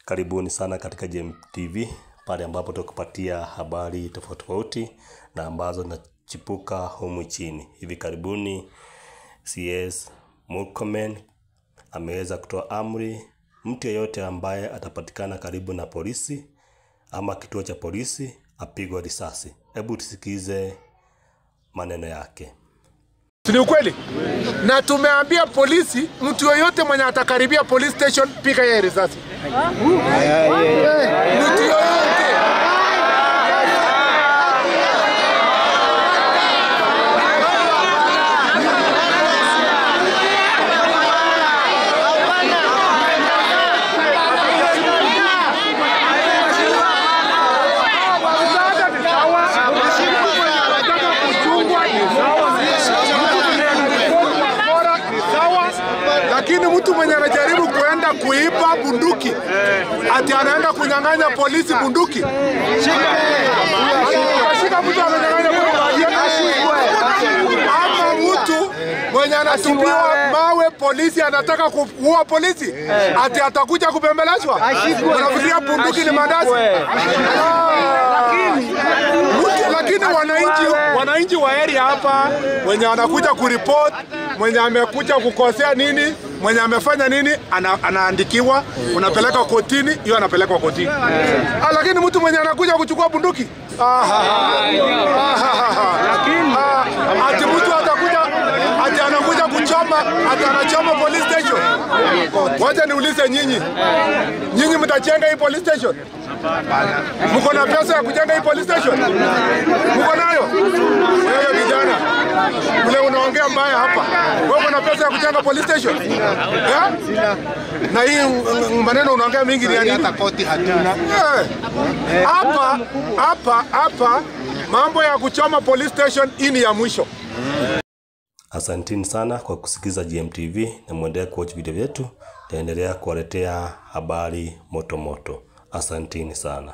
Karibuni sana katika GMTV, pale ambapo tukupatia habari tofauti na ambazo zinachipuka humu nchini. Hivi karibuni CS Murkomen ameweza kutoa amri, mtu yeyote ambaye atapatikana karibu na polisi ama kituo cha polisi apigwe risasi. Hebu tusikize maneno yake. Ni ukweli? Na tumeambia polisi, mtu yoyote mwenye atakaribia police station piga yeye risasi. Mtu yoyote. Lakini mtu mwenye anajaribu kuenda kuiba bunduki, ati anaenda kunyang'anya polisi bunduki. Shika mtu ananyang'anya bunduki. Ama mtu mwenye anatupiwa mawe polisi anataka kuua polisi, ati atakuja kubembelezwa. Unafikiria bunduki ni mandazi? Lakini wananchi wa area hapa mwenye anakuja kuripoti, mwenye amekuja kukosea nini, mwenye amefanya nini, anaandikiwa, unapeleka kotini, hiyo anapelekwa kotini. Lakini mtu mwenye anakuja kuchukua bunduki, ati mtu atakuja, ati anakuja kuchoma, ati anachoma police station. Wacha niulize nyinyi mtajenga hii police station? Mko na pesa ya kujenga hii police station? Mko nayo? Wewe vijana, ule unaongea mbaya hapa. Wewe uko na pesa ya kujenga police station? Na hii maneno unaongea mingi ni nini? Hata koti hatuna. Hapa mambo ya kuchoma police station hii ni ya mwisho. Asanteni sana kwa kusikiza GMTV na muendelee kuwatch video yetu. Taendelea kuwaletea habari moto moto. Asanteni sana.